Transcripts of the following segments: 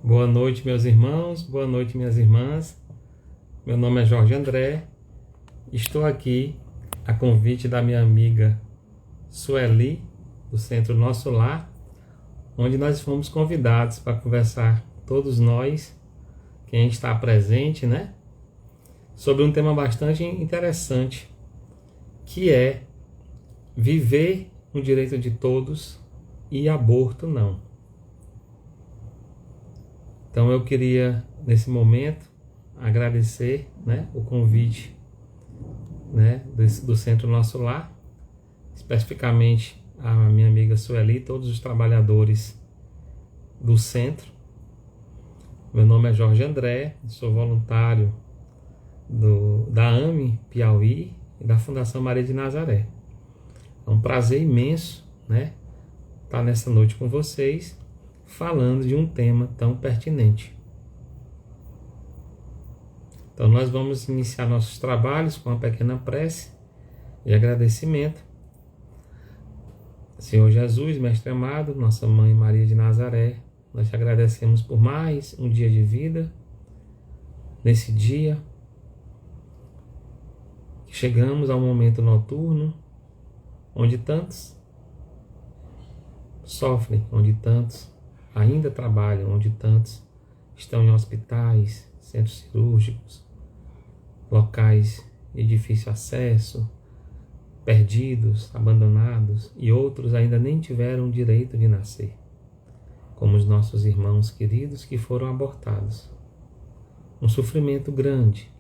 Boa noite, meus irmãos, boa noite, minhas irmãs. Meu nome é Jorge André. Estou aqui a convite da minha amiga Sueli, do Centro Nosso Lar, onde nós fomos convidados para conversar, todos nós, quem está presente, né? Sobre um tema bastante interessante, que é viver o direito de todos e aborto não. Então eu queria, nesse momento, agradecer, né, o convite, né, do Centro Nosso Lar, especificamente a minha amiga Sueli, todos os trabalhadores do centro. Meu nome é Jorge André, sou voluntário da AME Piauí e da Fundação Maria de Nazaré. É um prazer imenso, né, estar nessa noite com vocês, falando de um tema tão pertinente. Então nós vamos iniciar nossos trabalhos com uma pequena prece de agradecimento. Senhor Jesus, Mestre amado, nossa Mãe Maria de Nazaré, nós te agradecemos por mais um dia de vida. Nesse dia, chegamos ao momento noturno, onde tantos sofrem, onde tantos ainda trabalham, onde tantos estão em hospitais, centros cirúrgicos, locais de difícil acesso, perdidos, abandonados, e outros ainda nem tiveram o direito de nascer, como os nossos irmãos queridos que foram abortados. Um sofrimento grande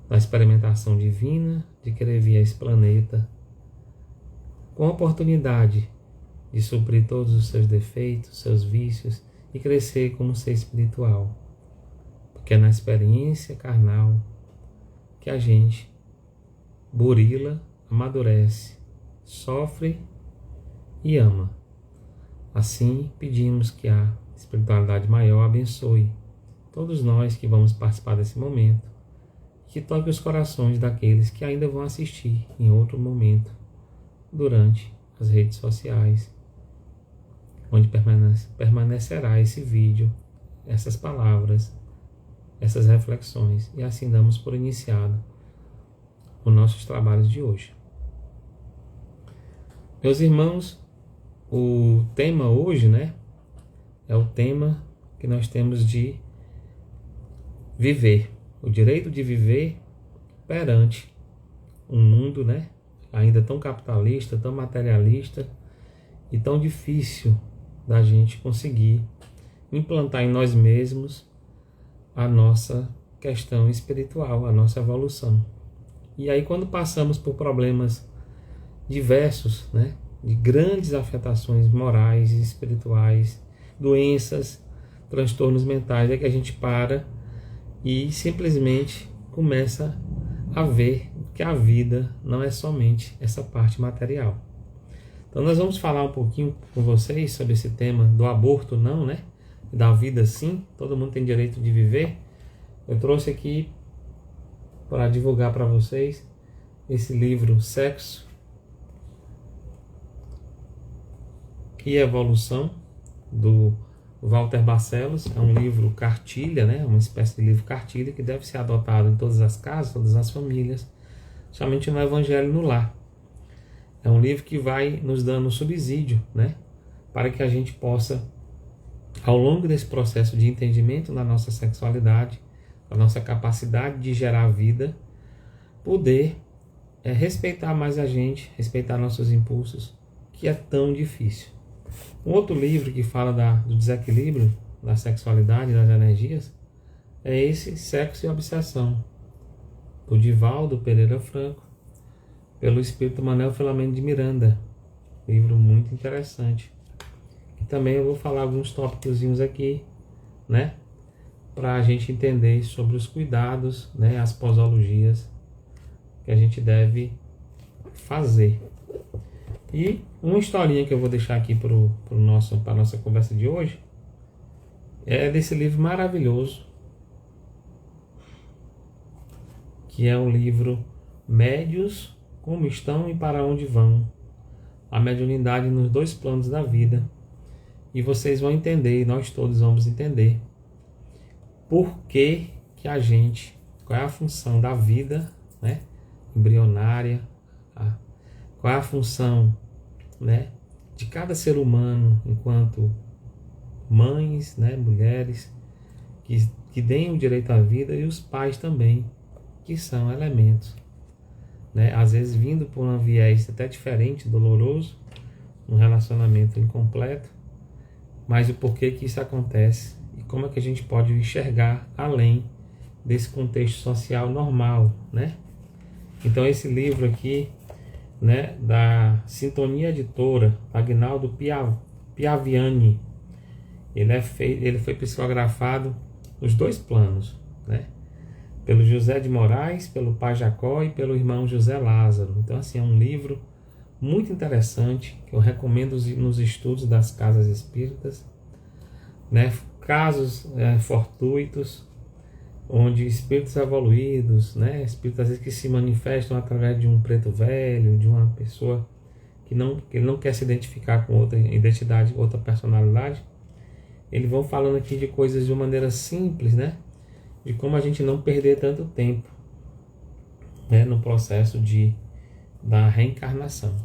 da experimentação divina de querer vir a esse planeta com a oportunidade de suprir todos os seus defeitos, seus vícios e crescer como ser espiritual. Porque é na experiência carnal que a gente burila, amadurece, sofre e ama. Assim, pedimos que a espiritualidade maior abençoe todos nós que vamos participar desse momento, que toque os corações daqueles que ainda vão assistir em outro momento, durante as redes sociais, onde permanecerá esse vídeo, essas palavras, essas reflexões, e assim damos por iniciado os nossos trabalhos de hoje. Meus irmãos, o tema hoje, né, é o tema que nós temos de viver, o direito de viver perante um mundo, né, ainda tão capitalista, tão materialista e tão difícil da gente conseguir implantar em nós mesmos a nossa questão espiritual, a nossa evolução. E aí quando passamos por problemas diversos, né, de grandes afetações morais e espirituais, doenças, transtornos mentais, é que a gente para e simplesmente começa a ver que a vida não é somente essa parte material. Então nós vamos falar um pouquinho com vocês sobre esse tema do aborto não, né? Da vida sim, todo mundo tem direito de viver. Eu trouxe aqui para divulgar para vocês esse livro Sexo e Evolução, do Walter Barcelos. É um livro cartilha, né? Uma espécie de livro cartilha que deve ser adotado em todas as casas, todas as famílias, somente no Evangelho no Lar. É um livro que vai nos dando subsídio, né, para que a gente possa, ao longo desse processo de entendimento da nossa sexualidade, da nossa capacidade de gerar vida, poder respeitar mais a gente, respeitar nossos impulsos, que é tão difícil. Um outro livro que fala do desequilíbrio da sexualidade, das energias, é esse Sexo e Obsessão, do Divaldo Pereira Franco, pelo espírito Manuel Filomeno de Miranda. Livro muito interessante. E também eu vou falar alguns tópicos aqui, né, para a gente entender sobre os cuidados, né, as posologias que a gente deve fazer. E uma historinha que eu vou deixar aqui para a nossa conversa de hoje é desse livro maravilhoso, que é o livro Médios, Como Estão e Para Onde Vão, a mediunidade nos dois planos da vida, E vocês vão entender, e nós todos vamos entender, por que que a gente, qual é a função da vida, né, embrionária, tá? Qual é a função, né, de cada ser humano enquanto mães, né, mulheres que deem o direito à vida, e os pais também, que são elementos, né, às vezes vindo por um viés até diferente, doloroso, um relacionamento incompleto, mas o porquê que isso acontece e como é que a gente pode enxergar além desse contexto social normal, né? Então esse livro aqui, né, da Sintonia Editora, Agnaldo Piaviani, ele foi psicografado nos dois planos, né? Pelo José de Moraes, pelo pai Jacó e pelo irmão José Lázaro. Então assim, é um livro muito interessante que eu recomendo nos estudos das casas espíritas, né? Casos fortuitos, onde espíritos evoluídos, né? Espíritos às vezes que se manifestam através de um preto velho, de uma pessoa que não quer se identificar com outra identidade, outra personalidade, eles vão falando aqui de coisas de uma maneira simples, né? De como a gente não perder tanto tempo, né? No processo da reencarnação.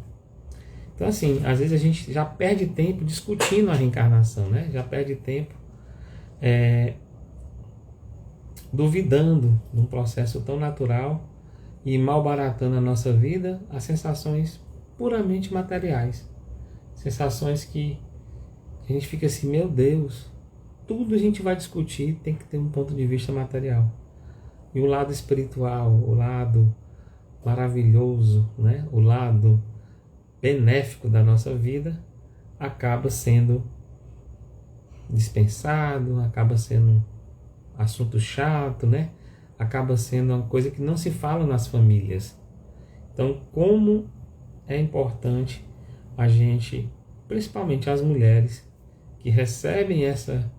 Então assim, às vezes a gente já perde tempo discutindo a reencarnação, né? Já perde tempo duvidando de um processo tão natural e malbaratando a nossa vida a sensações puramente materiais. Sensações que a gente fica assim, meu Deus, tudo a gente vai discutir tem que ter um ponto de vista material. E o lado espiritual, o lado maravilhoso, né? O lado benéfico da nossa vida acaba sendo dispensado, acaba sendo assunto chato, né? Acaba sendo uma coisa que não se fala nas famílias. Então, como é importante a gente, principalmente as mulheres, que recebem essa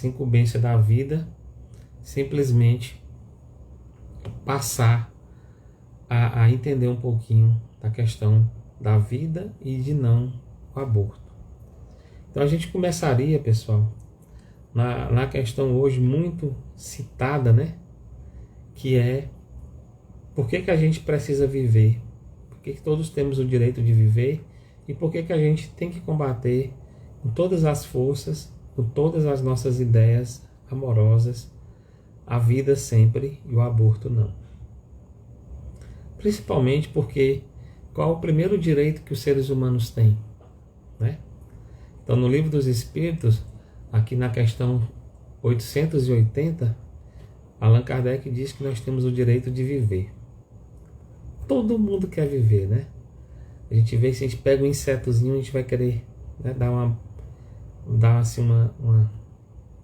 incumbência da vida, simplesmente passar a entender um pouquinho da questão da vida e de não o aborto. Então a gente começaria, pessoal, na questão hoje muito citada, né? Que é por que a gente precisa viver, por que todos temos o direito de viver e por que a gente tem que combater com todas as forças, com todas as nossas ideias amorosas, a vida sempre e o aborto não. Principalmente porque qual é o primeiro direito que os seres humanos têm, né? Então no Livro dos Espíritos, aqui na questão 880, Allan Kardec diz que nós temos o direito de viver. Todo mundo quer viver, né? A gente vê, se a gente pega um insetozinho, a gente vai querer, né, dar assim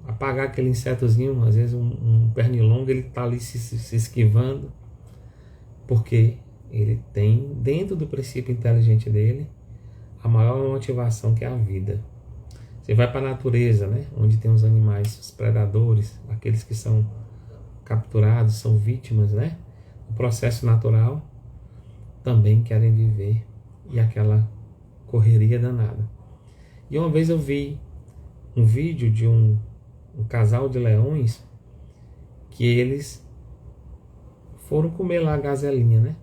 apagar aquele insetozinho, às vezes um pernilongo, ele está ali se esquivando, porque ele tem dentro do princípio inteligente dele a maior motivação, que é a vida. Você vai para a natureza, né, onde tem os animais, os predadores, aqueles que são capturados, são vítimas, né, o processo natural, também querem viver, e aquela correria danada. E uma vez eu vi um vídeo de um casal de leões que eles foram comer lá a gazelinha, né?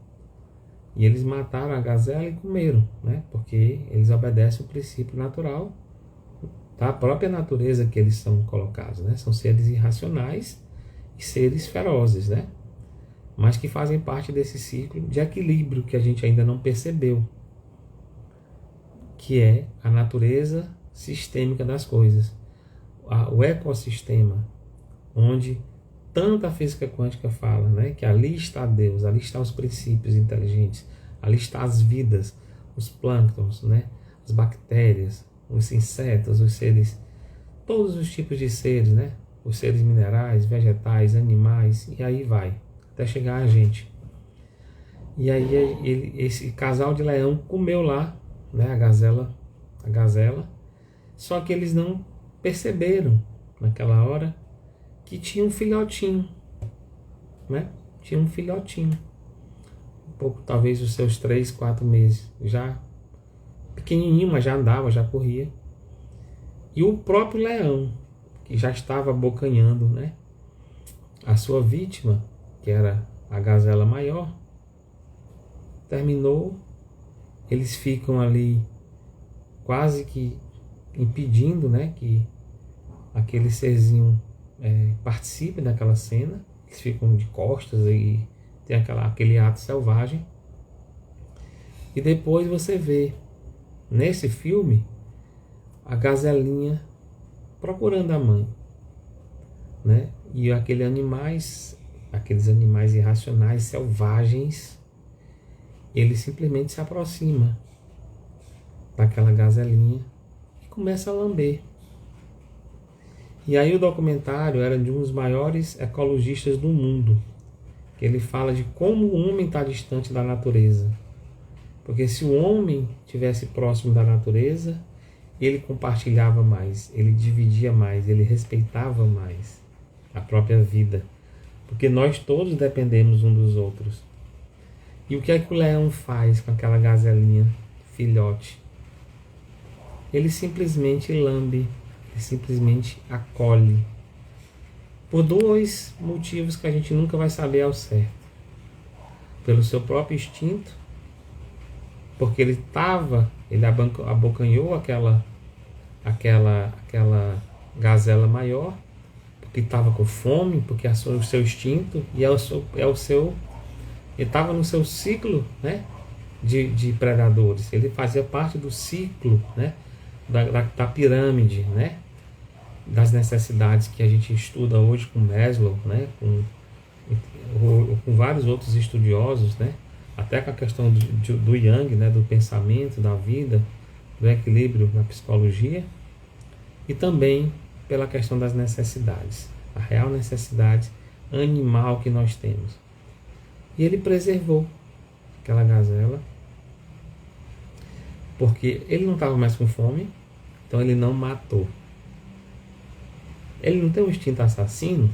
E eles mataram a gazela e comeram, né? Porque eles obedecem o princípio natural da própria natureza que eles são colocados, né? São seres irracionais e seres ferozes, né? Mas que fazem parte desse ciclo de equilíbrio que a gente ainda não percebeu, que é a natureza sistêmica das coisas, o ecossistema, onde tanta física quântica fala, né, que ali está Deus, ali estão os princípios inteligentes, ali estão as vidas, os plânctons, né, as bactérias, os insetos, os seres, todos os tipos de seres, né, os seres minerais, vegetais, animais, e aí vai, até chegar a gente. E aí esse casal de leão comeu lá, né, a gazela, só que eles não perceberam naquela hora que tinha um filhotinho, né? Tinha um filhotinho, um pouco, talvez os seus 3, 4 meses, já pequenininho, mas já andava, já corria. E o próprio leão, que já estava abocanhando, né, a sua vítima, que era a gazela maior, terminou. Eles ficam ali quase que impedindo, né, que aquele serzinho participe daquela cena. Eles ficam de costas e tem aquele ato selvagem. E depois você vê nesse filme a gazelinha procurando a mãe, né? E aqueles animais irracionais, selvagens, ele simplesmente se aproxima daquela gazelinha e começa a lamber. E aí o documentário era de um dos maiores ecologistas do mundo, que ele fala de como o homem está distante da natureza. Porque se o homem estivesse próximo da natureza, ele compartilhava mais, ele dividia mais, ele respeitava mais a própria vida. Porque nós todos dependemos uns dos outros. E o que é que o leão faz com aquela gazelinha filhote? Ele simplesmente lambe, ele simplesmente acolhe. Por dois motivos que a gente nunca vai saber ao certo. Pelo seu próprio instinto, porque ele abocanhou aquela gazela maior, porque estava com fome, porque é o seu instinto, e ele estava no seu ciclo, né, de predadores. Ele fazia parte do ciclo, né, da pirâmide, né, das necessidades que a gente estuda hoje com Maslow, né, com vários outros estudiosos, né, até com a questão do Jung, né, do pensamento, da vida, do equilíbrio na psicologia, e também pela questão das necessidades, a real necessidade animal que nós temos. E ele preservou aquela gazela, porque ele não estava mais com fome, então ele não matou. Ele não tem um instinto assassino,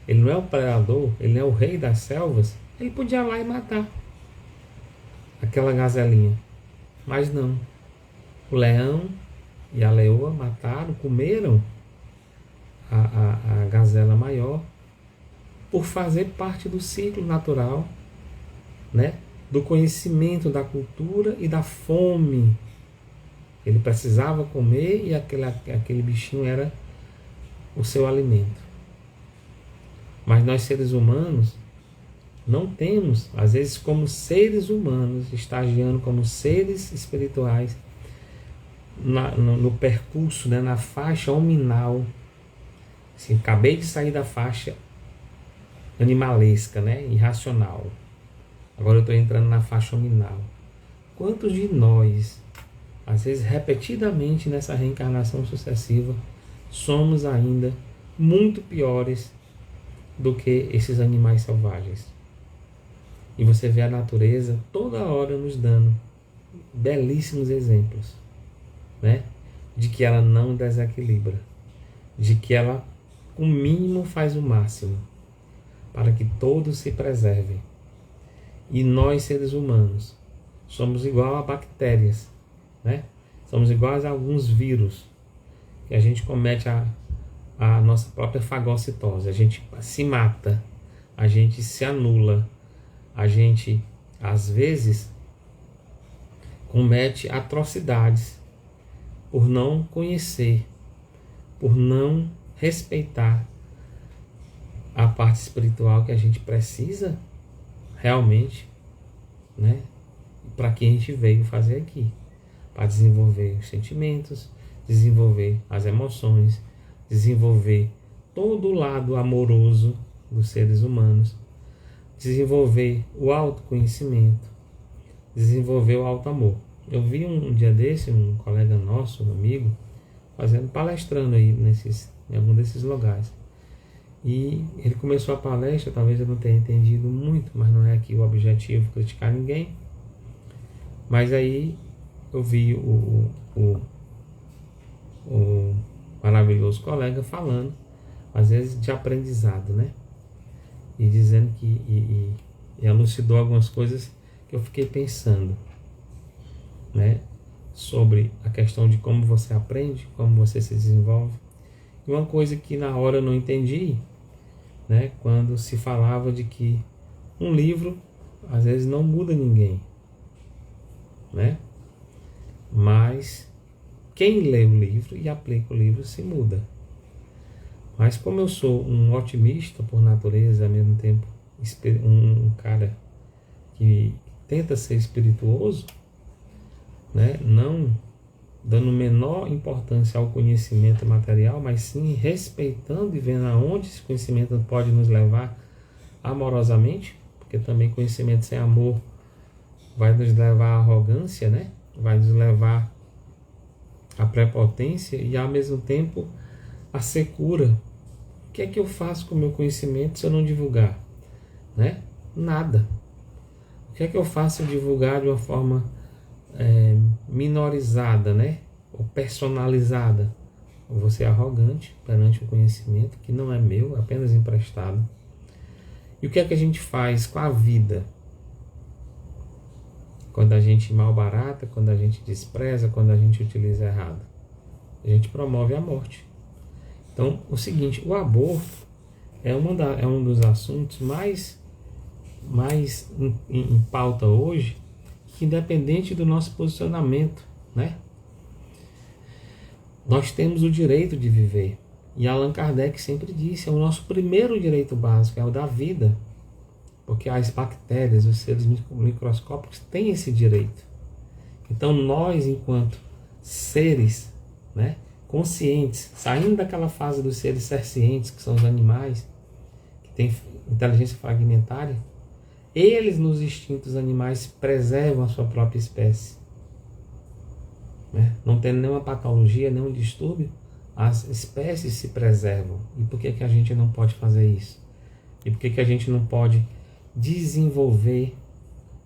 ele não é o predador, ele não é o rei das selvas, ele podia ir lá e matar aquela gazelinha. Mas não. O leão e a leoa mataram, comeram a gazela maior por fazer parte do ciclo natural, né, do conhecimento da cultura e da fome. Ele precisava comer e aquele bichinho era o seu alimento. Mas nós seres humanos não temos, às vezes como seres humanos, estagiando como seres espirituais, no percurso, né, na faixa hominal. Assim, acabei de sair da faixa animalesca, né, irracional. Agora eu estou entrando na faixa hominal. Quantos de nós, às vezes repetidamente nessa reencarnação sucessiva, somos ainda muito piores do que esses animais selvagens? E você vê a natureza toda hora nos dando belíssimos exemplos, né, de que ela não desequilibra, de que ela, o mínimo, faz o máximo para que todos se preservem. E nós, seres humanos, somos igual a bactérias, né? Somos iguais a alguns vírus, que a gente comete a nossa própria fagocitose. A gente se mata, a gente se anula, a gente, às vezes, comete atrocidades por não conhecer, por não respeitar a parte espiritual que a gente precisa realmente, né, para que a gente veio fazer aqui, para desenvolver os sentimentos, desenvolver as emoções, desenvolver todo o lado amoroso dos seres humanos, desenvolver o autoconhecimento, desenvolver o auto-amor. Eu vi um dia desse, um colega nosso, um amigo, palestrando aí em algum desses lugares. E ele começou a palestra, talvez eu não tenha entendido muito, mas não é aqui o objetivo criticar ninguém. Mas aí eu vi o maravilhoso colega falando, às vezes de aprendizado, né? E dizendo que e elucidou algumas coisas que eu fiquei pensando, né? sobre a questão de como você aprende, como você se desenvolve. E uma coisa que na hora eu não entendi, né, quando se falava de que um livro às vezes não muda ninguém, né? Mas quem lê o livro e aplica o livro se muda. Mas como eu sou um otimista por natureza, ao mesmo tempo um cara que tenta ser espirituoso, né? Não dando menor importância ao conhecimento material, mas sim respeitando e vendo aonde esse conhecimento pode nos levar amorosamente, porque também conhecimento sem amor vai nos levar à arrogância, né? Vai nos levar à prepotência e ao mesmo tempo à secura. O que é que eu faço com o meu conhecimento se eu não divulgar? Né? Nada. O que é que eu faço divulgar de uma forma minorizada, né? Ou personalizada? Eu vou ser arrogante perante o conhecimento que não é meu, é apenas emprestado. E o que é que a gente faz com a vida? Quando a gente malbarata, quando a gente despreza, quando a gente utiliza errado, a gente promove a morte. Então, o seguinte, o aborto é um dos assuntos mais em pauta hoje, que independente do nosso posicionamento, né? Nós temos o direito de viver. E Allan Kardec sempre disse, é o nosso primeiro direito básico, é o da vida. Porque as bactérias, os seres microscópicos têm esse direito. Então nós, enquanto seres, né, conscientes, saindo daquela fase dos seres serscientes, que são os animais, que têm inteligência fragmentária, eles nos instintos animais preservam a sua própria espécie. Né? Não tendo nenhuma patologia, nenhum distúrbio, as espécies se preservam. E por que a gente não pode fazer isso? E por que a gente não pode desenvolver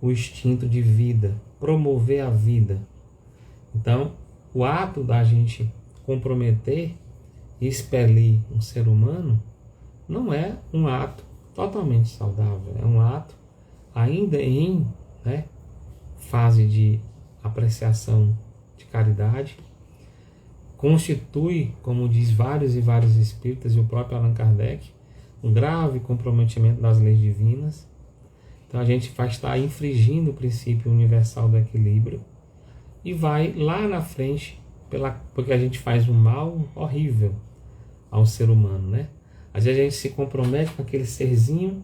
o instinto de vida, promover a vida? Então, o ato da gente comprometer e expelir um ser humano não é um ato totalmente saudável, é um ato ainda em fase de apreciação de caridade, constitui, como diz vários e vários espíritas e o próprio Allan Kardec, um grave comprometimento das leis divinas. Então a gente vai estar infringindo o princípio universal do equilíbrio e vai lá na frente, porque a gente faz um mal horrível ao ser humano, né? Às vezes a gente se compromete com aquele serzinho.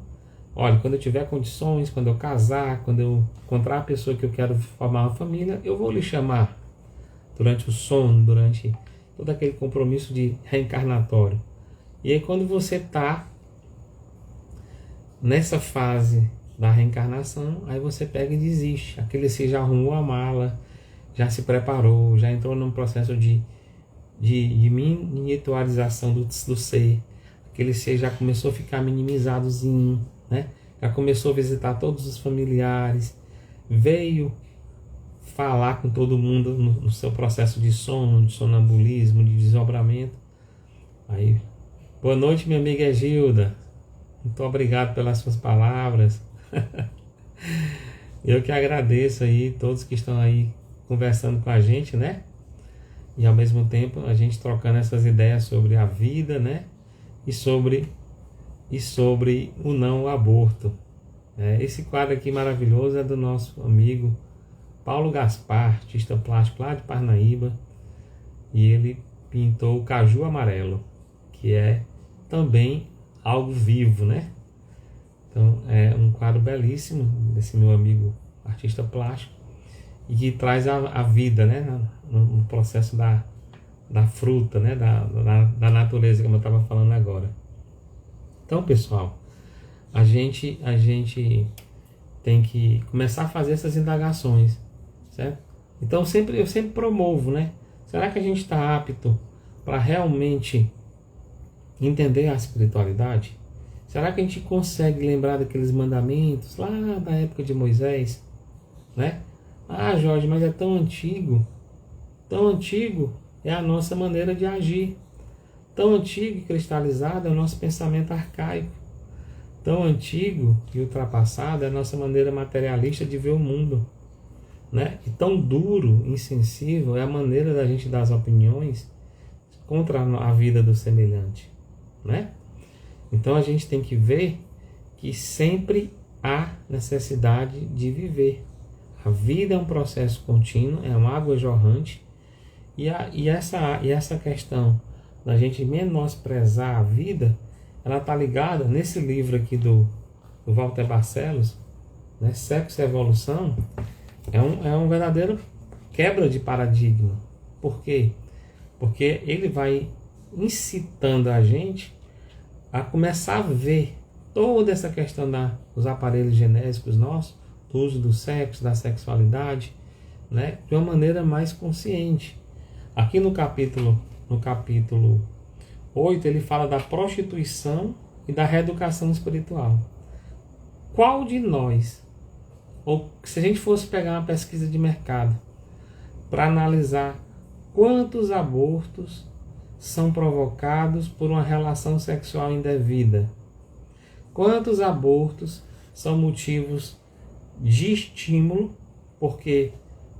Olha, quando eu tiver condições, quando eu casar, quando eu encontrar a pessoa que eu quero formar uma família, eu vou lhe chamar durante o sono, durante todo aquele compromisso de reencarnatório. E aí quando você está nessa fase da reencarnação, aí você pega e desiste. Aquele você já arrumou a mala, já se preparou, já entrou num processo de miniaturização do ser. Aquele ser já começou a ficar minimizadozinho, né? Já começou a visitar todos os familiares, veio falar com todo mundo no seu processo de sono, de sonambulismo, de desdobramento. Aí, boa noite, minha amiga Gilda. Muito obrigado pelas suas palavras. Eu que agradeço aí todos que estão aí conversando com a gente, né? E ao mesmo tempo a gente trocando essas ideias sobre a vida, né? E sobre o não aborto. Esse quadro aqui maravilhoso é do nosso amigo Paulo Gaspar, artista plástico lá de Parnaíba, e ele pintou o caju amarelo, que é também algo vivo, né? Então é um quadro belíssimo desse meu amigo artista plástico e que traz a vida, né? No processo da fruta, né? Da natureza, como eu estava falando agora. Então, pessoal, a gente tem que começar a fazer essas indagações, certo? Então eu sempre promovo, né? Será que a gente está apto para realmente entender a espiritualidade? Será que a gente consegue lembrar daqueles mandamentos lá da época de Moisés, né? Ah, Jorge, mas é tão antigo é a nossa maneira de agir. Tão antigo e cristalizado é o nosso pensamento arcaico. Tão antigo e ultrapassado é a nossa maneira materialista de ver o mundo. né? E tão duro, insensível é a maneira da gente dar as opiniões contra a vida do semelhante, né? Então a gente tem que ver que sempre há necessidade de viver. A vida é um processo contínuo, é uma água jorrante, e essa questão da gente menosprezar a vida, ela está ligada nesse livro aqui do Walter Barcelos, né? Sexo e Evolução, é um verdadeiro quebra de paradigma. Por quê? Porque ele vai incitando a gente a começar a ver toda essa questão dos aparelhos genésicos nossos, do uso do sexo, da sexualidade, né, de uma maneira mais consciente. Aqui no capítulo 8, ele fala da prostituição e da reeducação espiritual. Qual de nós, ou se a gente fosse pegar uma pesquisa de mercado para analisar quantos abortos são provocados por uma relação sexual indevida, quantos abortos são motivos de estímulo porque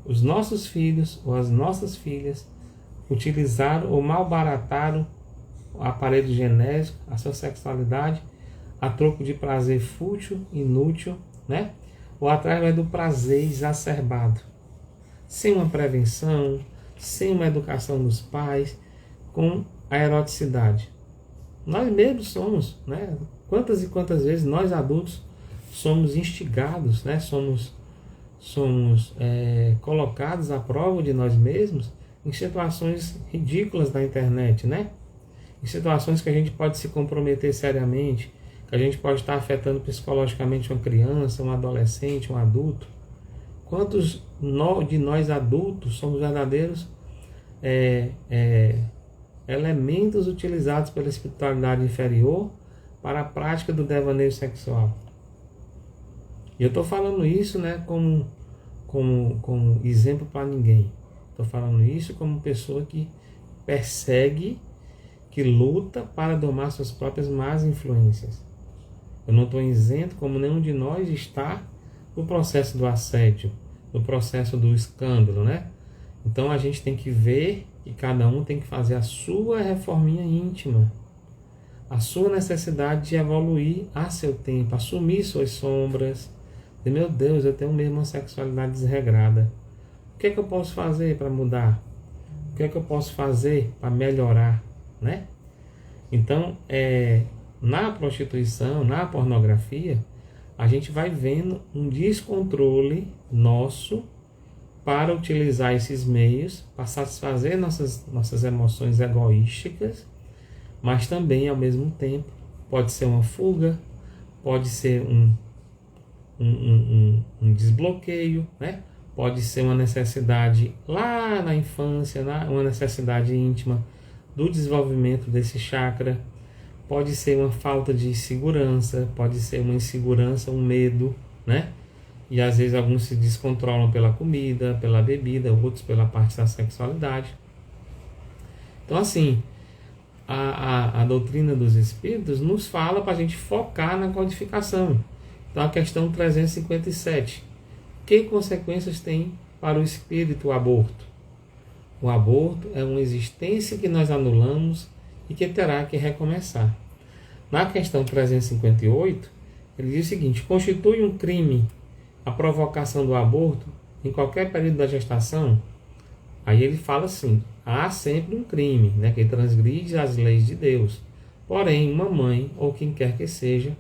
os nossos filhos ou as nossas filhas utilizaram ou malbarataram o aparelho genésico, a sua sexualidade, a troco de prazer fútil, inútil, né? Ou através do prazer exacerbado, sem uma prevenção, sem uma educação dos pais, com a eroticidade. Nós mesmos somos, né? Quantas e quantas vezes nós adultos somos instigados, né? Somos colocados à prova de nós mesmos em situações ridículas da internet, né? Em situações que a gente pode se comprometer seriamente, que a gente pode estar afetando psicologicamente uma criança, um adolescente, um adulto. Quantos de nós adultos somos verdadeiros elementos utilizados pela espiritualidade inferior para a prática do devaneio sexual? E eu estou falando isso, né, como exemplo para ninguém. Estou falando isso como pessoa que persegue, que luta para domar suas próprias más influências. Eu não estou isento, como nenhum de nós está, no processo do assédio, no processo do escândalo, né? Então a gente tem que ver que cada um tem que fazer a sua reforminha íntima, a sua necessidade de evoluir a seu tempo, assumir suas sombras. E, meu Deus, eu tenho mesmo uma sexualidade desregrada. O que é que eu posso fazer para mudar? O que é que eu posso fazer para melhorar, né? Então, na prostituição, na pornografia, a gente vai vendo um descontrole nosso para utilizar esses meios para satisfazer nossas emoções egoísticas, mas também, ao mesmo tempo, pode ser uma fuga, pode ser um desbloqueio, né? Pode ser uma necessidade lá na infância, uma necessidade íntima do desenvolvimento desse chakra, pode ser uma falta de segurança, pode ser uma insegurança, um medo, né? E às vezes alguns se descontrolam pela comida, pela bebida, outros pela parte da sexualidade. Então, assim, a doutrina dos espíritos nos fala para a gente focar na codificação. Então, a questão 357. Que consequências tem para o espírito o aborto? O aborto é uma existência que nós anulamos e que terá que recomeçar. Na questão 358, ele diz o seguinte: constitui um crime a provocação do aborto em qualquer período da gestação? Aí ele fala assim: há sempre um crime, né, que transgride as leis de Deus. Porém, uma mãe, ou quem quer que seja,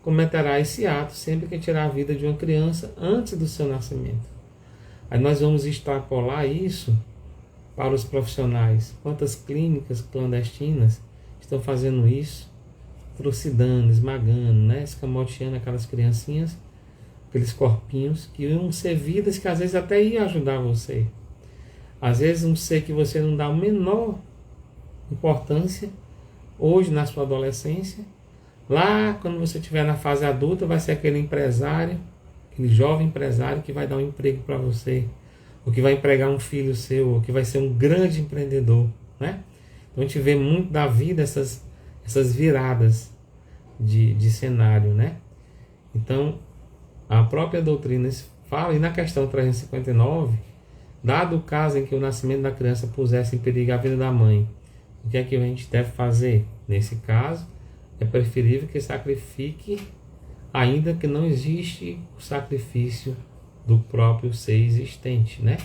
cometerá esse ato sempre que tirar a vida de uma criança antes do seu nascimento. Aí nós vamos extrapolar isso para os profissionais. Quantas clínicas clandestinas estão fazendo isso, trucidando, esmagando, né, escamoteando aquelas criancinhas, aqueles corpinhos que iam ser vidas que às vezes até iam ajudar você. Às vezes um ser que você não dá a menor importância, hoje na sua adolescência, lá quando você estiver na fase adulta, vai ser aquele empresário, aquele jovem empresário que vai dar um emprego para você, ou que vai empregar um filho seu, ou que vai ser um grande empreendedor, né? Então a gente vê muito da vida essas viradas de cenário, né? Então a própria doutrina fala, e na questão 359, dado o caso em que o nascimento da criança pusesse em perigo a vida da mãe, o que é que a gente deve fazer? Nesse caso, é preferível que sacrifique, ainda que não existe o sacrifício do próprio ser existente, né?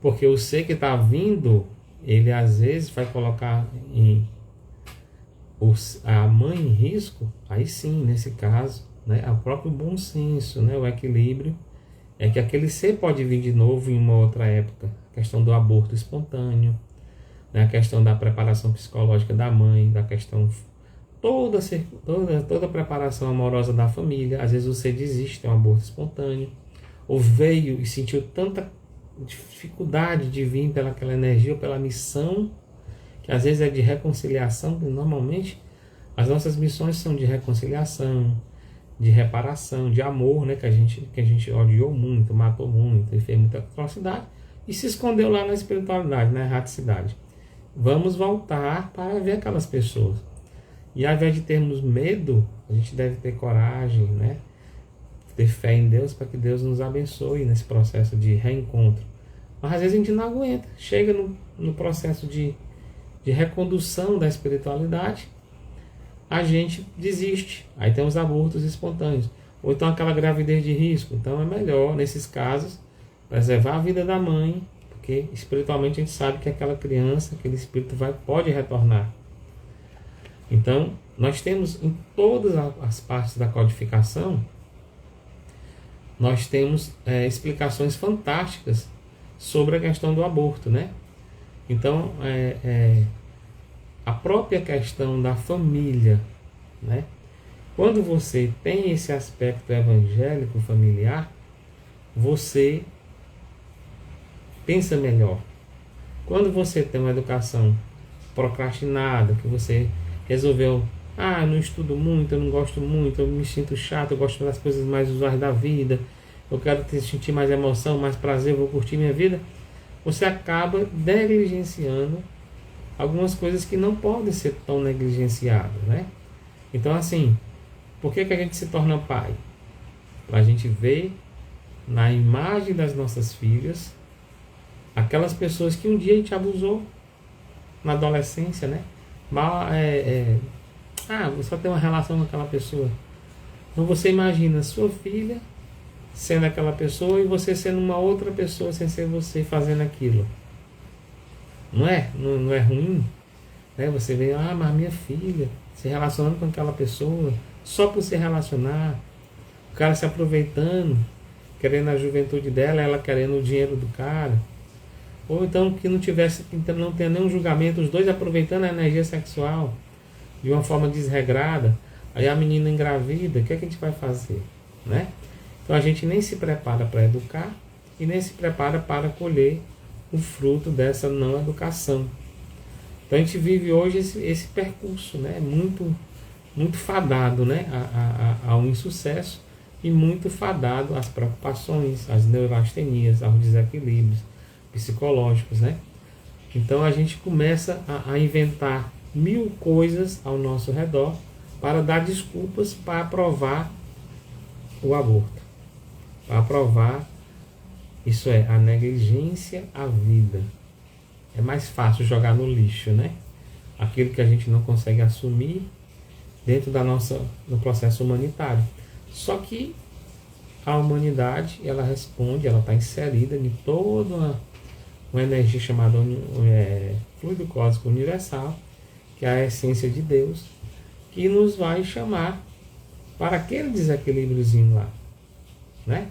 Porque o ser que está vindo, ele às vezes vai colocar a mãe em risco. Aí sim, nesse caso, né, o próprio bom senso, né, o equilíbrio, é que aquele ser pode vir de novo em uma outra época. A questão do aborto espontâneo, né, a questão da preparação psicológica da mãe, da questão toda a preparação amorosa da família. Às vezes você desiste, tem um aborto espontâneo, ou veio e sentiu tanta dificuldade de vir pelaquela energia ou pela missão, que às vezes é de reconciliação, porque normalmente as nossas missões são de reconciliação, de reparação, de amor, né, que a gente odiou muito, matou muito e fez muita atrocidade e se escondeu lá na espiritualidade, na erraticidade. Vamos voltar para ver aquelas pessoas. E ao invés de termos medo, a gente deve ter coragem, né? Ter fé em Deus para que Deus nos abençoe nesse processo de reencontro. Mas às vezes a gente não aguenta. Chega no processo de recondução da espiritualidade, a gente desiste. Aí tem os abortos espontâneos. Ou então aquela gravidez de risco. Então é melhor, nesses casos, preservar a vida da mãe, porque espiritualmente a gente sabe que aquela criança, aquele espírito pode retornar. Então, nós temos em todas as partes da codificação, nós temos explicações fantásticas sobre a questão do aborto, né? Então, a própria questão da família, né? Quando você tem esse aspecto evangélico familiar, você pensa melhor. Quando você tem uma educação procrastinada, que você resolveu, eu não estudo muito, eu não gosto muito, eu me sinto chato, eu gosto das coisas mais usuais da vida, eu quero sentir mais emoção, mais prazer, eu vou curtir minha vida, você acaba negligenciando algumas coisas que não podem ser tão negligenciadas, né? Então, assim, por que a gente se torna pai? Para a gente ver na imagem das nossas filhas aquelas pessoas que um dia a gente abusou na adolescência, né? Você só tem uma relação com aquela pessoa. Então você imagina sua filha sendo aquela pessoa e você sendo uma outra pessoa sem ser você fazendo aquilo. Não é? Não é ruim? Né? Você vê, mas minha filha se relacionando com aquela pessoa só por se relacionar, o cara se aproveitando, querendo a juventude dela, ela querendo o dinheiro do cara. Ou então que não tenha nenhum julgamento, os dois aproveitando a energia sexual de uma forma desregrada, aí a menina engravida, o que a gente vai fazer? Né? Então a gente nem se prepara para educar e nem se prepara para colher o fruto dessa não educação. Então a gente vive hoje esse percurso, né? muito fadado, né? ao insucesso e muito fadado às preocupações, às neurastenias, aos desequilíbrios psicológicos, né? Então a gente começa a inventar 1000 coisas ao nosso redor para dar desculpas para aprovar o aborto, para aprovar, isso é, a negligência à vida. É mais fácil jogar no lixo, né? Aquilo que a gente não consegue assumir dentro do processo humanitário. Só que a humanidade, ela responde, ela está inserida em toda uma energia chamada fluido cósmico universal, que é a essência de Deus, que nos vai chamar para aquele desequilíbriozinho lá, né?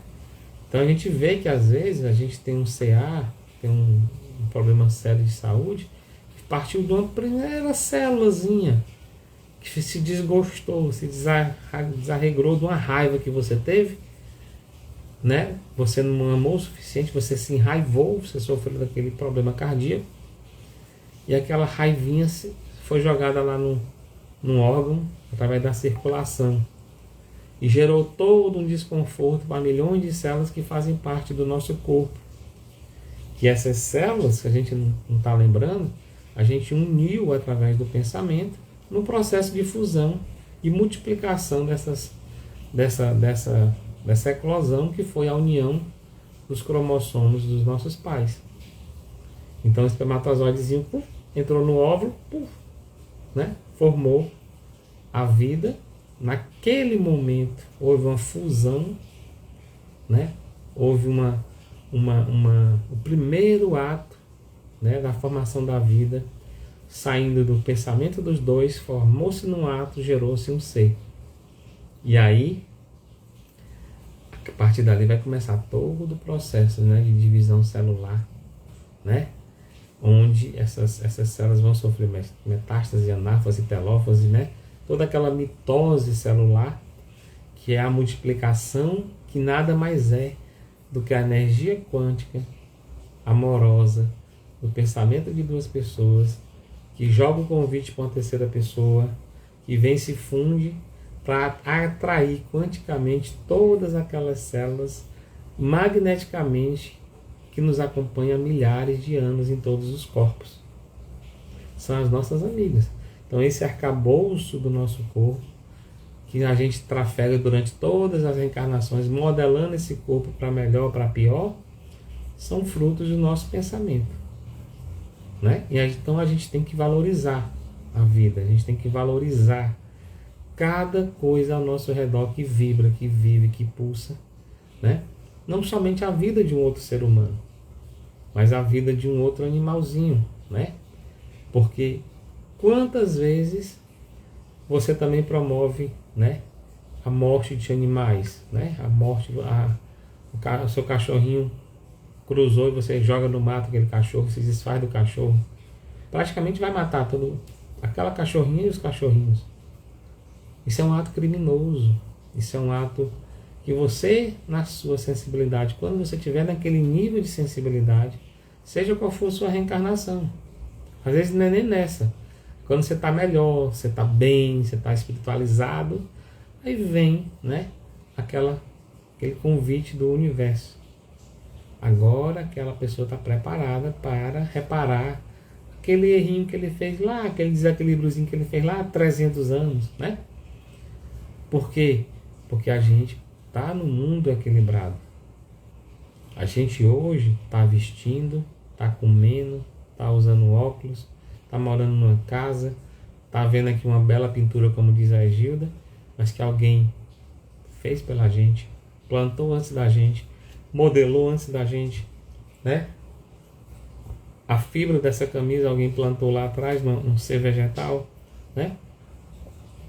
Então a gente vê que às vezes a gente tem um CA, tem um problema sério de saúde, que partiu de uma primeira célulazinha, que se desgostou, se desarregrou de uma raiva que você teve, né? Você não amou o suficiente, você se enraivou, você sofreu daquele problema cardíaco, e aquela raivinha foi jogada lá no órgão, através da circulação, e gerou todo um desconforto para milhões de células que fazem parte do nosso corpo. Que essas células, que a gente não está lembrando, a gente uniu através do pensamento dessa eclosão que foi a união dos cromossomos dos nossos pais. Então o espermatozoidezinho entrou no óvulo, né? Formou a vida. Naquele momento houve uma fusão, né? Houve o primeiro ato, né, da formação da vida, saindo do pensamento dos dois, formou-se num ato, gerou-se um ser. E aí, a partir dali vai começar todo o processo, né, de divisão celular, né? Onde essas células vão sofrer metástase, anáfase, telófase, né? Toda aquela mitose celular, que é a multiplicação, que nada mais é do que a energia quântica amorosa do pensamento de duas pessoas, que joga o convite para uma terceira pessoa, que vem e se funde para atrair quanticamente todas aquelas células magneticamente que nos acompanham há milhares de anos em todos os corpos. São as nossas amigas. Então esse arcabouço do nosso corpo, que a gente trafega durante todas as reencarnações, modelando esse corpo para melhor ou para pior, são frutos do nosso pensamento, né? E então a gente tem que valorizar a vida, a gente tem que valorizar cada coisa ao nosso redor que vibra, que vive, que pulsa, né? Não somente a vida de um outro ser humano, mas a vida de um outro animalzinho, né? Porque quantas vezes você também promove, né, a morte de animais, né? A morte, o seu cachorrinho cruzou e você joga no mato aquele cachorro, se desfaz do cachorro, praticamente vai matar aquela cachorrinha e os cachorrinhos. Isso é um ato criminoso. Isso é um ato que você, na sua sensibilidade, quando você estiver naquele nível de sensibilidade, seja qual for a sua reencarnação, às vezes não é nem nessa, quando você está melhor, você está bem, você está espiritualizado, aí vem, né, aquele convite do universo. Agora aquela pessoa está preparada para reparar aquele errinho que ele fez lá, aquele desequilíbriozinho que ele fez lá há 300 anos, né? Por quê? Porque a gente está no mundo equilibrado. A gente hoje está vestindo, está comendo, está usando óculos, está morando numa casa, está vendo aqui uma bela pintura, como diz a Gilda, mas que alguém fez pela gente, plantou antes da gente, modelou antes da gente, né? A fibra dessa camisa alguém plantou lá atrás, um ser vegetal, né?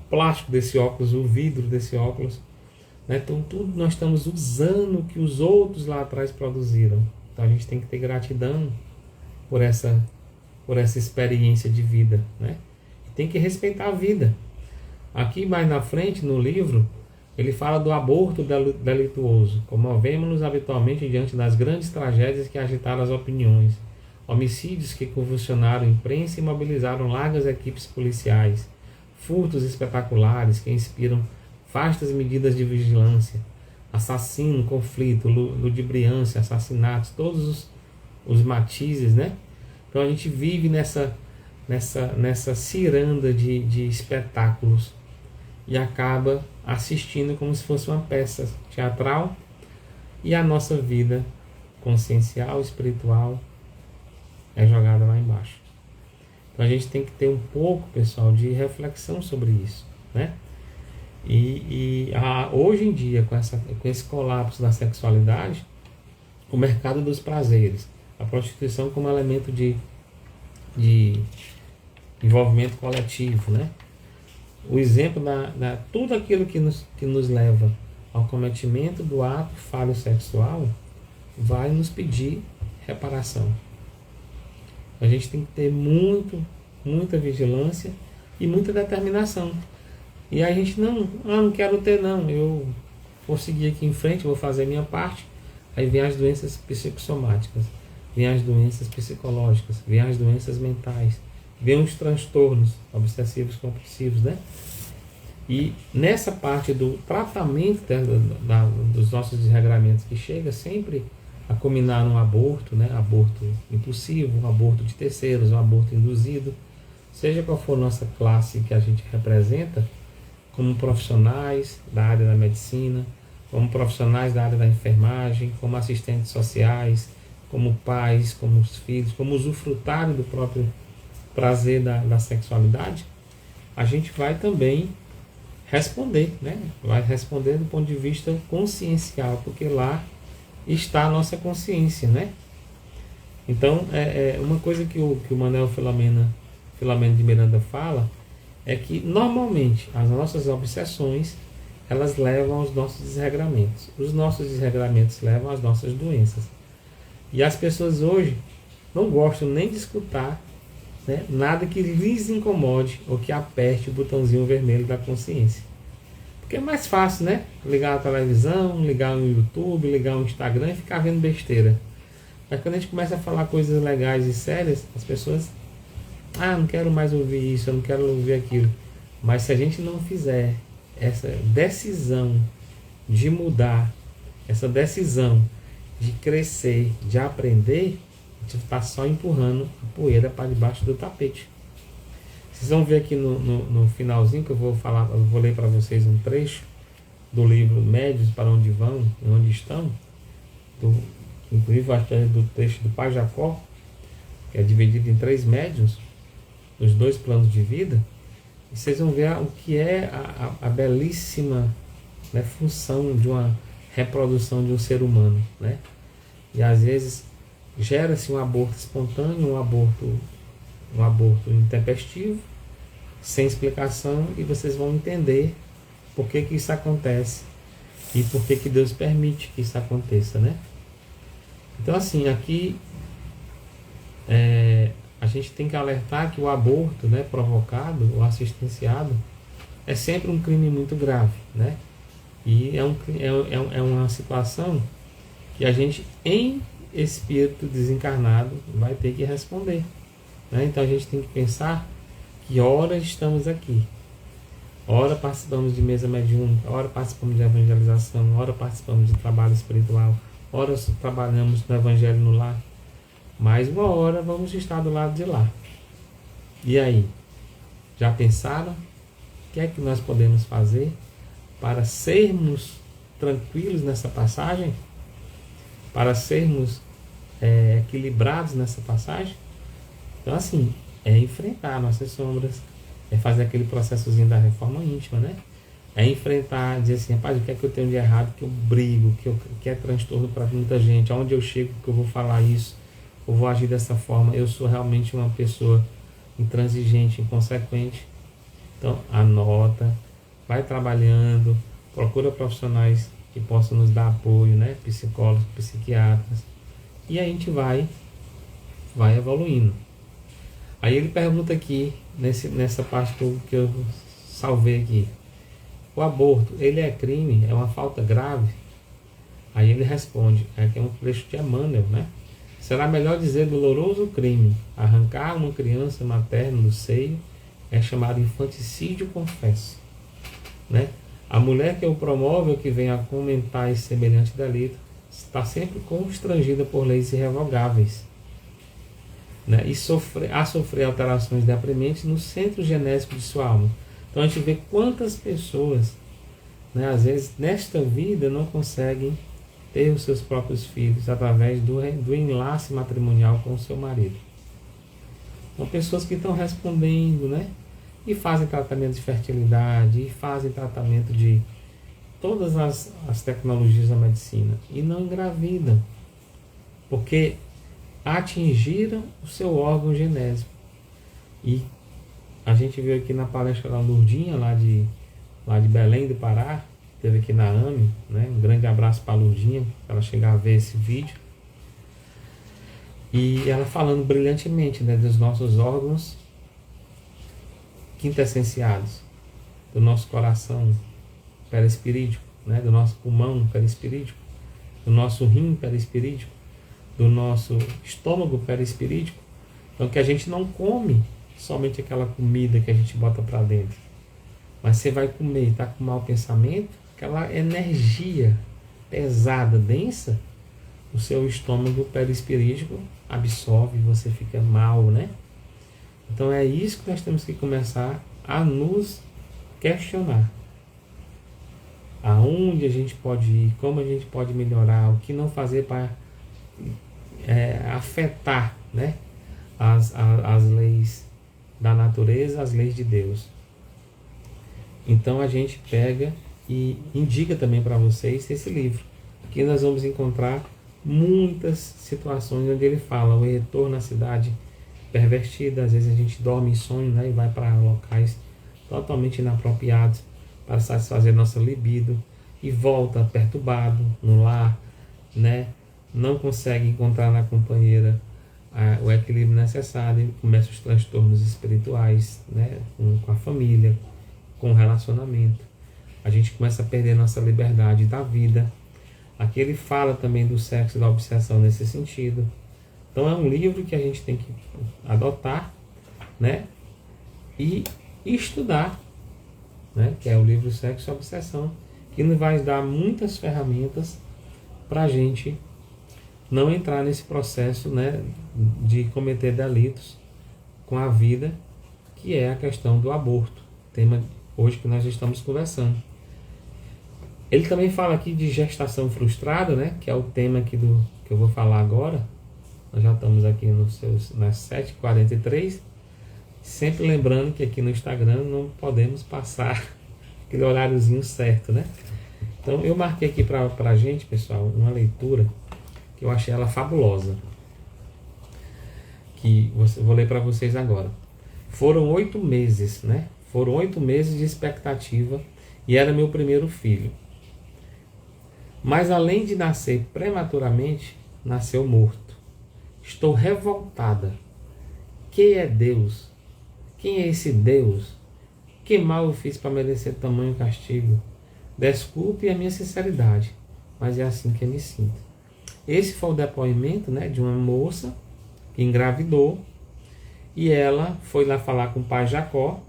O plástico desse óculos, o vidro desse óculos, né? Então tudo nós estamos usando o que os outros lá atrás produziram. Então a gente tem que ter gratidão por essa experiência de vida, né? E tem que respeitar a vida. Aqui mais na frente no livro ele fala do aborto delituoso. Comovemos-nos habitualmente diante das grandes tragédias que agitaram as opiniões. Homicídios que convulsionaram a imprensa e mobilizaram largas equipes policiais. Furtos espetaculares que inspiram vastas medidas de vigilância. Assassino, conflito, ludibriância, assassinatos, todos os matizes, né? Então a gente vive nessa ciranda de espetáculos e acaba assistindo como se fosse uma peça teatral, e a nossa vida consciencial, espiritual é jogada lá embaixo. Então a gente tem que ter um pouco, pessoal, de reflexão sobre isso, né? Hoje em dia, com esse colapso da sexualidade, o mercado dos prazeres, a prostituição como elemento de envolvimento coletivo, né? O exemplo tudo aquilo que nos leva ao cometimento do ato falho sexual vai nos pedir reparação. A gente tem que ter muita vigilância e muita determinação. E a gente não quero ter não, eu vou seguir aqui em frente, vou fazer a minha parte. Aí vem as doenças psicossomáticas, vem as doenças psicológicas, vem as doenças mentais, vem os transtornos obsessivos compulsivos, né? E nessa parte do tratamento dos nossos desregramentos, que chega sempre a culminar num aborto, né? Aborto impulsivo, um aborto de terceiros, um aborto induzido, seja qual for a nossa classe que a gente representa, como profissionais da área da medicina, como profissionais da área da enfermagem, como assistentes sociais, como pais, como os filhos, como usufrutário do próprio prazer da sexualidade, a gente vai também responder, né? Vai responder do ponto de vista consciencial, porque lá está a nossa consciência, né? Então, uma coisa que o Manuel Filomeno de Miranda fala é que normalmente as nossas obsessões elas levam aos nossos desregramentos. Os nossos desregramentos levam às nossas doenças. E as pessoas hoje não gostam nem de escutar, né, nada que lhes incomode ou que aperte o botãozinho vermelho da consciência. Porque é mais fácil, né? Ligar a televisão, ligar o YouTube, ligar o Instagram e ficar vendo besteira. Mas quando a gente começa a falar coisas legais e sérias, as pessoas... não quero mais ouvir isso, eu não quero ouvir aquilo. Mas se a gente não fizer essa decisão de mudar, essa decisão de crescer, de aprender, a gente está só empurrando a poeira para debaixo do tapete. Vocês vão ver aqui no finalzinho que eu vou falar, eu vou ler para vocês um trecho do livro Médios para onde vão e onde estão, inclusive acho que é do trecho do Pai Jacó, que é dividido em 3 médiuns, os 2 planos de vida, e vocês vão ver o que é a belíssima, né, função de uma reprodução de um ser humano, né? E às vezes gera-se um aborto espontâneo, um aborto intempestivo, sem explicação, e vocês vão entender por que isso acontece e por que Deus permite que isso aconteça, né? Então, assim, aqui a gente tem que alertar que o aborto, né, provocado ou assistenciado é sempre um crime muito grave, né? E é uma situação que a gente, em espírito desencarnado, vai ter que responder, né? Então a gente tem que pensar que ora estamos aqui, ora participamos de mesa mediúnica, ora participamos de evangelização, ora participamos de trabalho espiritual, ora trabalhamos no evangelho no lar, mas uma hora vamos estar do lado de lá. E aí? Já pensaram? O que é que nós podemos fazer para sermos tranquilos nessa passagem? Para sermos equilibrados nessa passagem? Então, assim, é enfrentar nossas sombras, é fazer aquele processozinho da reforma íntima, né? É enfrentar, dizer assim, rapaz, o que é que eu tenho de errado, que eu brigo, que é transtorno para muita gente, aonde eu chego que eu vou falar isso, eu vou agir dessa forma, eu sou realmente uma pessoa intransigente, inconsequente. Então, anota, vai trabalhando, procura profissionais que possam nos dar apoio, né? Psicólogos, psiquiatras, e a gente vai evoluindo. Aí ele pergunta aqui, nessa parte que eu salvei aqui, o aborto, ele é crime? É uma falta grave? Aí ele responde, aqui é um trecho de Emmanuel, né? Será melhor dizer doloroso crime. Arrancar uma criança materna do seio é chamado infanticídio confesso, né? A mulher que o promove ou que vem a comentar esse semelhante delito está sempre constrangida por leis irrevogáveis, né? E a sofrer alterações deprimentes no centro genésico de sua alma. Então a gente vê quantas pessoas, né, às vezes nesta vida não conseguem ter os seus próprios filhos através do enlace matrimonial com o seu marido. São pessoas que estão respondendo, né? E fazem tratamento de fertilidade, e fazem tratamento de todas as tecnologias da medicina, e não engravidam, porque atingiram o seu órgão genésico. E a gente viu aqui na palestra da Lourdinha, lá de Belém do Pará, teve aqui na AME, né? Um grande abraço para a Lourdinha, para ela chegar a ver esse vídeo. E ela falando brilhantemente, né, dos nossos órgãos quintessenciados, do nosso coração perispirídico, né, do nosso pulmão perispirídico, do nosso rim perispirídico, do nosso estômago perispirídico. Então, que a gente não come somente aquela comida que a gente bota para dentro, mas você vai comer e está com mau pensamento, aquela energia pesada, densa, o seu estômago perispirídico absorve e você fica mal, né? Então é isso que nós temos que começar a nos questionar. aonde a gente pode ir, como a gente pode melhorar, o que não fazer para afetar, né, as leis da natureza, as leis de Deus. Então a gente pega e indica também para vocês esse livro. Aqui nós vamos encontrar muitas situações onde ele fala o retorno à cidade pervertida. Às vezes a gente dorme em sonho, né, e vai para locais totalmente inapropriados para satisfazer nossa libido e volta perturbado no lar, né? Não consegue encontrar na companheira o equilíbrio necessário e começa os transtornos espirituais, né? Com a família, com o relacionamento. A gente começa a perder nossa liberdade da vida. Aqui ele fala também do sexo e da obsessão nesse sentido. Então é um livro que a gente tem que adotar, né? E estudar, né? Que é o livro Sexo e Obsessão, que nos vai dar muitas ferramentas para a gente não entrar nesse processo, né, de cometer delitos com a vida, que é a questão do aborto, tema hoje que nós estamos conversando. Ele também fala aqui de gestação frustrada, né, que é o tema aqui que eu vou falar agora. Nós já estamos aqui nas 7h43, sempre lembrando que aqui no Instagram não podemos passar aquele horáriozinho certo, né? Então eu marquei aqui para a gente, pessoal, uma leitura que eu achei ela fabulosa, que vou ler para vocês agora. Foram 8 meses, né? Foram 8 meses de expectativa e era meu primeiro filho. Mas além de nascer prematuramente, nasceu morto. Estou revoltada. Quem é Deus? Quem é esse Deus? Que mal eu fiz para merecer tamanho castigo? Desculpe a minha sinceridade, mas é assim que eu me sinto. Esse foi o depoimento, né, de uma moça que engravidou e ela foi lá falar com o pai Jacó.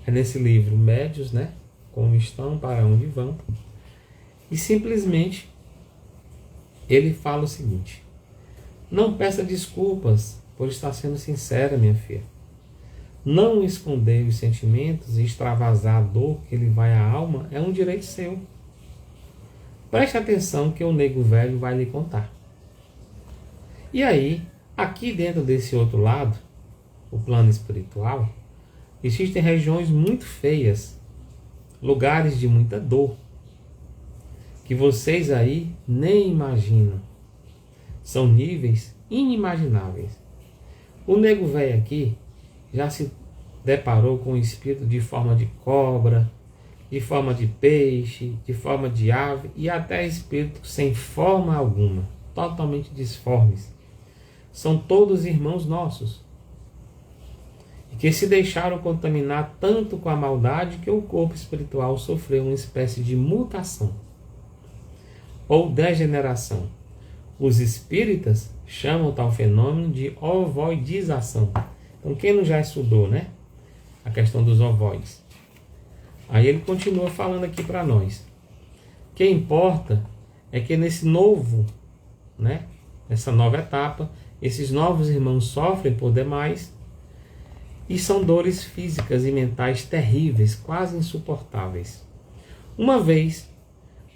É nesse livro Médios, né, como estão, para onde vão. E simplesmente ele fala o seguinte: não peça desculpas por estar sendo sincera, minha filha. Não esconder os sentimentos e extravasar a dor que lhe vai à alma é um direito seu. Preste atenção que o nego velho vai lhe contar. E aí, aqui dentro desse outro lado, o plano espiritual, existem regiões muito feias, lugares de muita dor, que vocês aí nem imaginam. São níveis inimagináveis. O nego velho aqui já se deparou com o espírito de forma de cobra, de forma de peixe, de forma de ave e até espíritos sem forma alguma, totalmente disformes. São todos irmãos nossos e que se deixaram contaminar tanto com a maldade que o corpo espiritual sofreu uma espécie de mutação ou degeneração. Os espíritas chamam tal fenômeno de ovoidização. Então quem não já estudou, né, a questão dos ovoides? Aí ele continua falando aqui para nós. O que importa é que nesse novo, né, nessa nova etapa, esses novos irmãos sofrem por demais e são dores físicas e mentais terríveis, quase insuportáveis. Uma vez,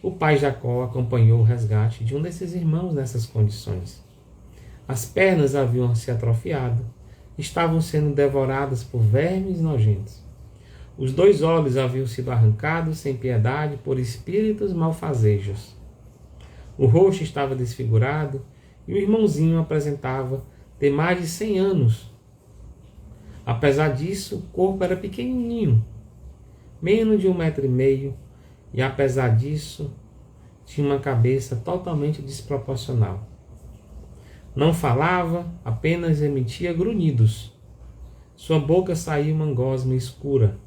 o pai Jacó acompanhou o resgate de um desses irmãos nessas condições. As pernas haviam se atrofiado, estavam sendo devoradas por vermes nojentos. Os 2 olhos haviam sido arrancados sem piedade por espíritos malfazejos. O rosto estava desfigurado e o irmãozinho apresentava ter mais de 100 anos. Apesar disso, o corpo era pequenininho, menos de 1,5 m, e apesar disso, tinha uma cabeça totalmente desproporcional. Não falava, apenas emitia grunhidos. Sua boca saía uma gosma escura.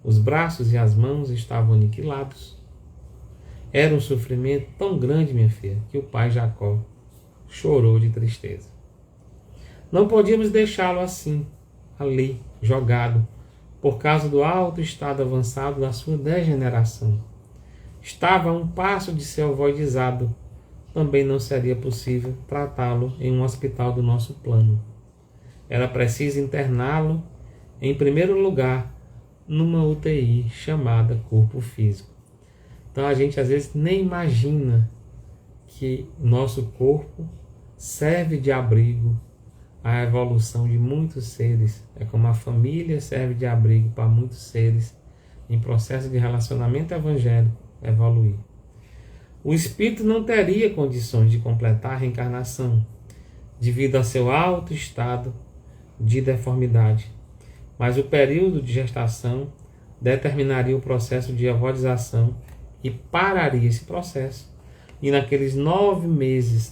Os braços e as mãos estavam aniquilados. Era um sofrimento tão grande, minha filha, que o pai Jacó chorou de tristeza. Não podíamos deixá-lo assim, ali, jogado, por causa do alto estado avançado da sua degeneração. Estava a um passo de ser ovoidizado. Também não seria possível tratá-lo em um hospital do nosso plano. Era preciso interná-lo, em primeiro lugar, numa UTI chamada corpo físico. Então a gente às vezes nem imagina que nosso corpo serve de abrigo à evolução de muitos seres. É como a família serve de abrigo para muitos seres em processo de relacionamento evangélico evoluir. O espírito não teria condições de completar a reencarnação devido a seu alto estado de deformidade, mas o período de gestação determinaria o processo de avodização e pararia esse processo. E naqueles 9 meses,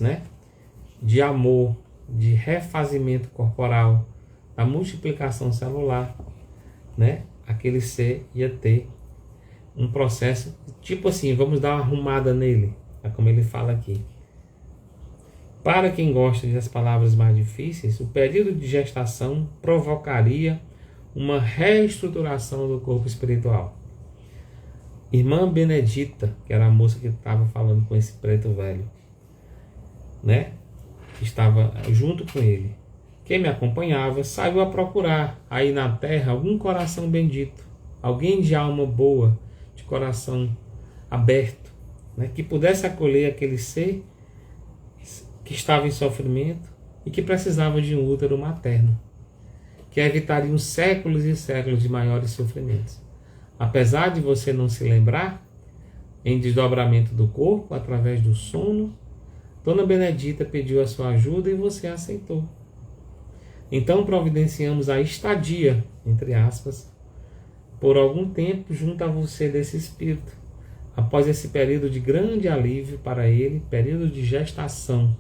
de amor, de refazimento corporal, da multiplicação celular, aquele ser ia ter um processo, tipo assim, vamos dar uma arrumada nele, é como ele fala aqui. Para quem gosta das palavras mais difíceis, o período de gestação provocaria uma reestruturação do corpo espiritual. Irmã Benedita, que era a moça que estava falando com esse preto velho, que estava junto com ele, quem me acompanhava, saiu a procurar aí na terra algum coração bendito, alguém de alma boa, de coração aberto, que pudesse acolher aquele ser que estava em sofrimento e que precisava de um útero materno, que evitaria séculos e séculos de maiores sofrimentos. Apesar de você não se lembrar, em desdobramento do corpo, através do sono, Dona Benedita pediu a sua ajuda e você aceitou. Então providenciamos a estadia, entre aspas, por algum tempo junto a você desse espírito. Após esse período de grande alívio para ele, período de gestação,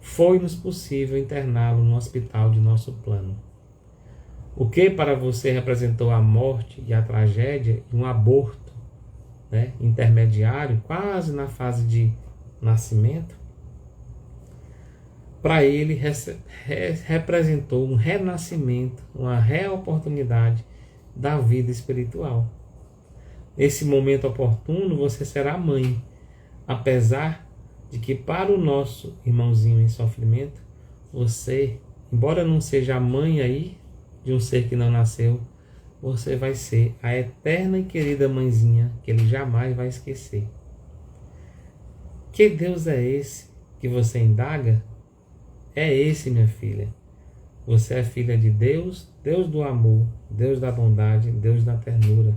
foi-nos possível interná-lo no hospital de nosso plano. O que para você representou a morte e a tragédia e um aborto intermediário, quase na fase de nascimento, para ele representou um renascimento, uma reoportunidade da vida espiritual. Nesse momento oportuno, você será mãe, apesar de que para o nosso irmãozinho em sofrimento, você, embora não seja a mãe aí de um ser que não nasceu, você vai ser a eterna e querida mãezinha que ele jamais vai esquecer. Que Deus é esse que você indaga? É esse, minha filha. Você é filha de Deus, Deus do amor, Deus da bondade, Deus da ternura.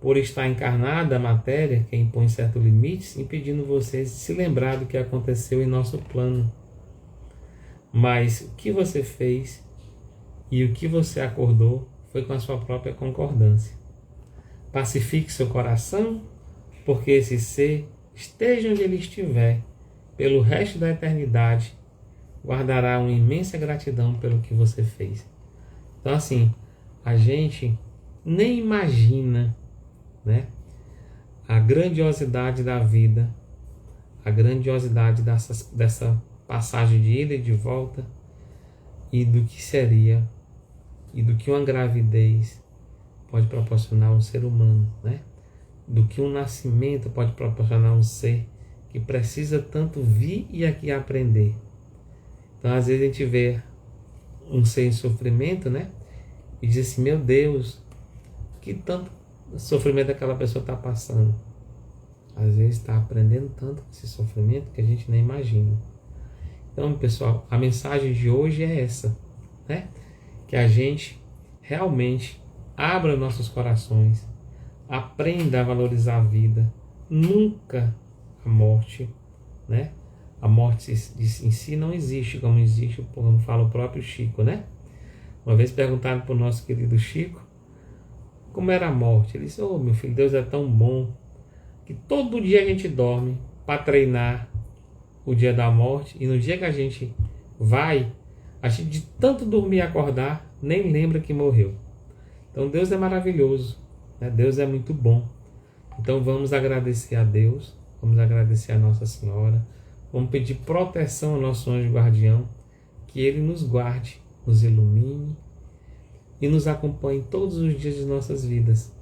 Por estar encarnada a matéria que impõe certos limites, impedindo você de se lembrar do que aconteceu em nosso plano. Mas o que você fez e o que você acordou foi com a sua própria concordância. Pacifique seu coração, porque esse ser, esteja onde ele estiver, pelo resto da eternidade, guardará uma imensa gratidão pelo que você fez. Então assim, a gente nem imagina a grandiosidade da vida, a grandiosidade dessa passagem de ida e de volta, e do que seria, e do que uma gravidez pode proporcionar a um ser humano, do que um nascimento pode proporcionar a um ser que precisa tanto vir e aqui aprender. Então às vezes a gente vê um ser em sofrimento, e diz assim, meu Deus, que tanto sofrimento aquela pessoa está passando. Às vezes está aprendendo tanto com esse sofrimento que a gente nem imagina. Então, pessoal, a mensagem de hoje é essa, que a gente realmente abra nossos corações, aprenda a valorizar a vida, nunca a morte, A morte em si não existe, como existe, como fala o próprio Chico, Uma vez perguntaram para o nosso querido Chico como era a morte. Ele disse, meu filho, Deus é tão bom que todo dia a gente dorme para treinar o dia da morte, e no dia que a gente vai, a gente de tanto dormir e acordar, nem lembra que morreu. Então Deus é maravilhoso, Deus é muito bom. Então vamos agradecer a Deus, vamos agradecer a Nossa Senhora, vamos pedir proteção ao nosso anjo guardião, que ele nos guarde, nos ilumine e nos acompanhe todos os dias de nossas vidas,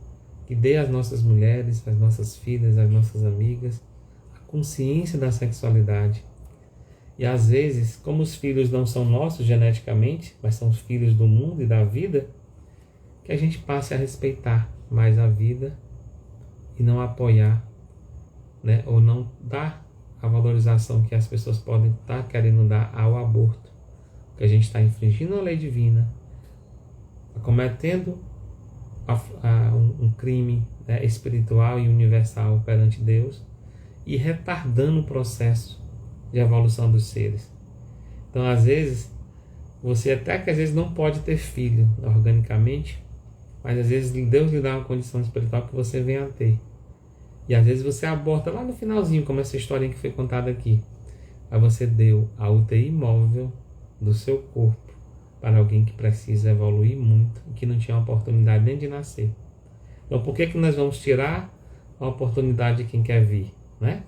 que dê às nossas mulheres, às nossas filhas, às nossas amigas, a consciência da sexualidade. E às vezes, como os filhos não são nossos geneticamente, mas são os filhos do mundo e da vida, que a gente passe a respeitar mais a vida e não apoiar, né, ou não dar a valorização que as pessoas podem estar querendo dar ao aborto, que a gente está infringindo a lei divina, cometendo um crime, né, espiritual e universal perante Deus e retardando o processo de evolução dos seres. Então, às vezes, você até que às vezes não pode ter filho organicamente, mas às vezes Deus lhe dá uma condição espiritual que você venha a ter. E às vezes você aborta lá no finalzinho, como essa historinha que foi contada aqui. Aí você deu a UTI móvel do seu corpo para alguém que precisa evoluir muito e que não tinha oportunidade nem de nascer. Então por que nós vamos tirar a oportunidade de quem quer vir, né?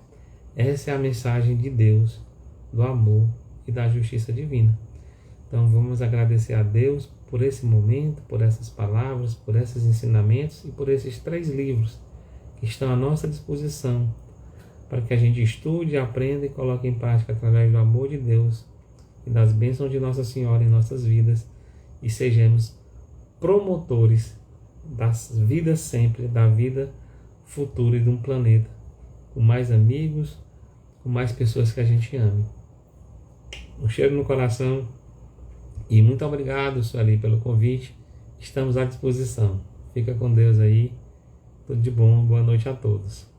Essa é a mensagem de Deus, do amor e da justiça divina. Então vamos agradecer a Deus por esse momento, por essas palavras, por esses ensinamentos e por esses 3 livros que estão à nossa disposição para que a gente estude, aprenda e coloque em prática através do amor de Deus e das bênçãos de Nossa Senhora em nossas vidas e sejamos promotores das vidas sempre, da vida futura e de um planeta com mais amigos, com mais pessoas que a gente ame. Um cheiro no coração e muito obrigado, Sueli, pelo convite. Estamos à disposição. Fica com Deus aí. Tudo de bom. Boa noite a todos.